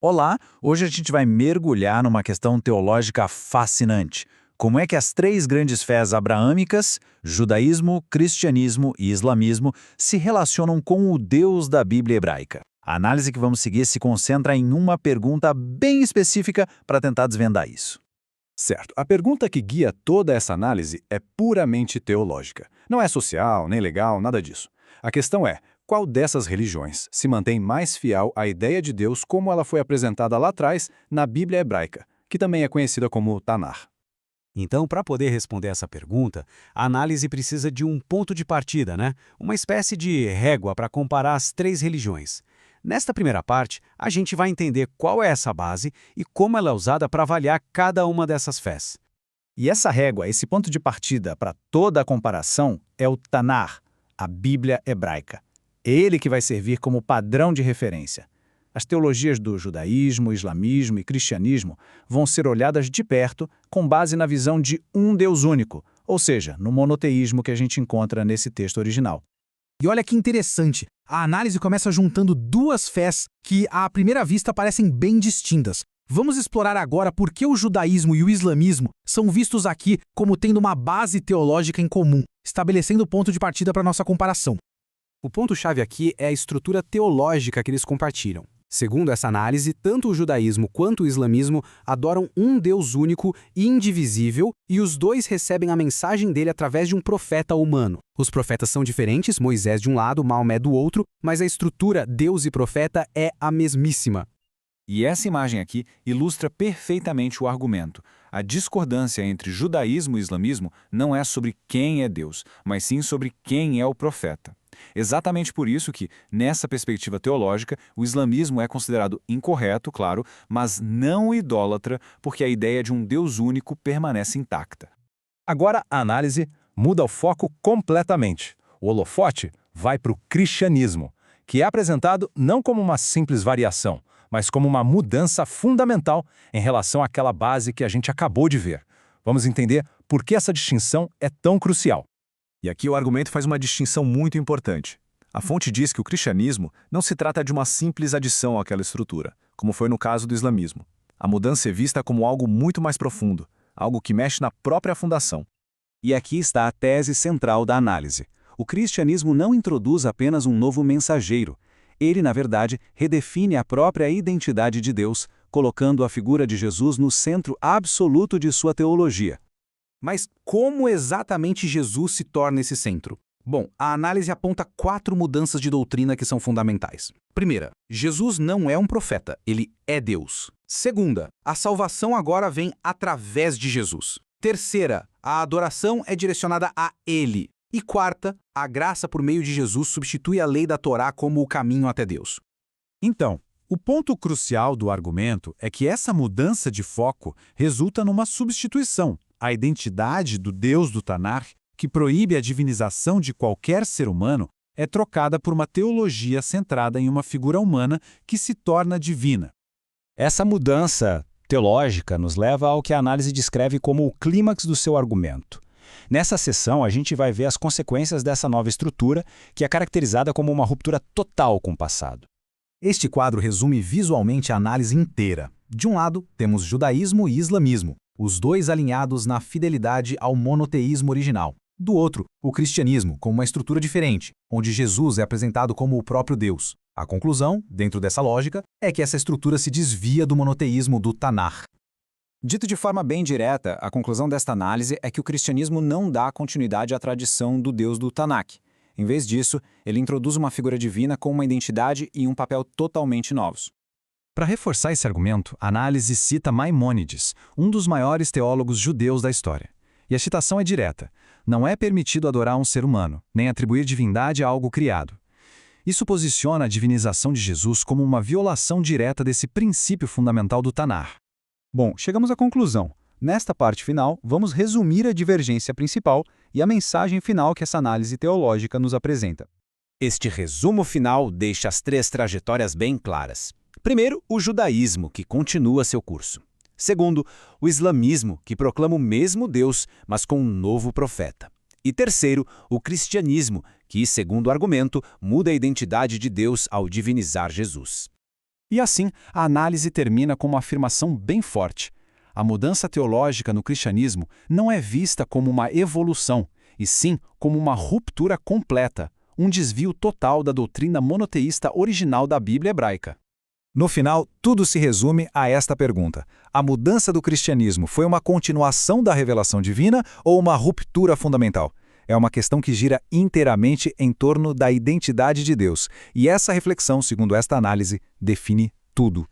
Olá, hoje a gente vai mergulhar numa questão teológica fascinante. Como é que as três grandes fés abraâmicas, judaísmo, cristianismo e islamismo, se relacionam com o Deus da Bíblia hebraica? A análise que vamos seguir se concentra em uma pergunta bem específica para tentar desvendar isso. Certo. A pergunta que guia toda essa análise é puramente teológica. Não é social, nem legal, nada disso. A questão é, qual dessas religiões se mantém mais fiel à ideia de Deus como ela foi apresentada lá atrás na Bíblia hebraica, que também é conhecida como Tanar? Então, para poder responder essa pergunta, a análise precisa de um ponto de partida, né? Uma espécie de régua para comparar as três religiões. Nesta primeira parte, a gente vai entender qual é essa base e como ela é usada para avaliar cada uma dessas fés. E essa régua, esse ponto de partida para toda a comparação, é o Tanar, a Bíblia hebraica. Ele que vai servir como padrão de referência. As teologias do judaísmo, islamismo e cristianismo vão ser olhadas de perto com base na visão de um Deus único, ou seja, no monoteísmo que a gente encontra nesse texto original. E olha que interessante, a análise começa juntando duas fés que, à primeira vista, parecem bem distintas. Vamos explorar agora por que o judaísmo e o islamismo são vistos aqui como tendo uma base teológica em comum, estabelecendo o ponto de partida para nossa comparação. O ponto-chave aqui é a estrutura teológica que eles compartilham. Segundo essa análise, tanto o judaísmo quanto o islamismo adoram um Deus único e indivisível, e os dois recebem a mensagem dele através de um profeta humano. Os profetas são diferentes, Moisés de um lado, Maomé do outro, mas a estrutura Deus e profeta é a mesmíssima. E essa imagem aqui ilustra perfeitamente o argumento. A discordância entre judaísmo e islamismo não é sobre quem é Deus, mas sim sobre quem é o profeta. Exatamente por isso que, nessa perspectiva teológica, o islamismo é considerado incorreto, claro, mas não idólatra, porque a ideia de um Deus único permanece intacta. Agora a análise muda o foco completamente. O holofote vai para o cristianismo, que é apresentado não como uma simples variação, mas como uma mudança fundamental em relação àquela base que a gente acabou de ver. Vamos entender por que essa distinção é tão crucial. E aqui o argumento faz uma distinção muito importante. A fonte diz que o cristianismo não se trata de uma simples adição àquela estrutura, como foi no caso do islamismo. A mudança é vista como algo muito mais profundo, algo que mexe na própria fundação. E aqui está a tese central da análise. O cristianismo não introduz apenas um novo mensageiro. Ele, na verdade, redefine a própria identidade de Deus, colocando a figura de Jesus no centro absoluto de sua teologia. Mas como exatamente Jesus se torna esse centro? Bom, a análise aponta 4 mudanças de doutrina que são fundamentais. Primeira, Jesus não é um profeta, ele é Deus. Segunda, a salvação agora vem através de Jesus. Terceira, a adoração é direcionada a ele. E quarta, a graça por meio de Jesus substitui a lei da Torá como o caminho até Deus. Então, o ponto crucial do argumento é que essa mudança de foco resulta numa substituição. A identidade do Deus do Tanar, que proíbe a divinização de qualquer ser humano, é trocada por uma teologia centrada em uma figura humana que se torna divina. Essa mudança teológica nos leva ao que a análise descreve como o clímax do seu argumento. Nessa sessão, a gente vai ver as consequências dessa nova estrutura, que é caracterizada como uma ruptura total com o passado. Este quadro resume visualmente a análise inteira. De um lado, temos judaísmo e islamismo, os dois alinhados na fidelidade ao monoteísmo original. Do outro, o cristianismo, com uma estrutura diferente, onde Jesus é apresentado como o próprio Deus. A conclusão, dentro dessa lógica, é que essa estrutura se desvia do monoteísmo do Tanar. Dito de forma bem direta, a conclusão desta análise é que o cristianismo não dá continuidade à tradição do Deus do Tanakh. Em vez disso, ele introduz uma figura divina com uma identidade e um papel totalmente novos. Para reforçar esse argumento, a análise cita Maimônides, um dos maiores teólogos judeus da história. E a citação é direta. Não é permitido adorar um ser humano, nem atribuir divindade a algo criado. Isso posiciona a divinização de Jesus como uma violação direta desse princípio fundamental do Tanar. Bom, chegamos à conclusão. Nesta parte final, vamos resumir a divergência principal e a mensagem final que essa análise teológica nos apresenta. Este resumo final deixa as três trajetórias bem claras. Primeiro, o judaísmo, que continua seu curso. Segundo, o islamismo, que proclama o mesmo Deus, mas com um novo profeta. E terceiro, o cristianismo, que, segundo o argumento, muda a identidade de Deus ao divinizar Jesus. E assim, a análise termina com uma afirmação bem forte. A mudança teológica no cristianismo não é vista como uma evolução, e sim como uma ruptura completa, um desvio total da doutrina monoteísta original da Bíblia hebraica. No final, tudo se resume a esta pergunta: a mudança do cristianismo foi uma continuação da revelação divina ou uma ruptura fundamental? É uma questão que gira inteiramente em torno da identidade de Deus, e essa reflexão, segundo esta análise, define tudo.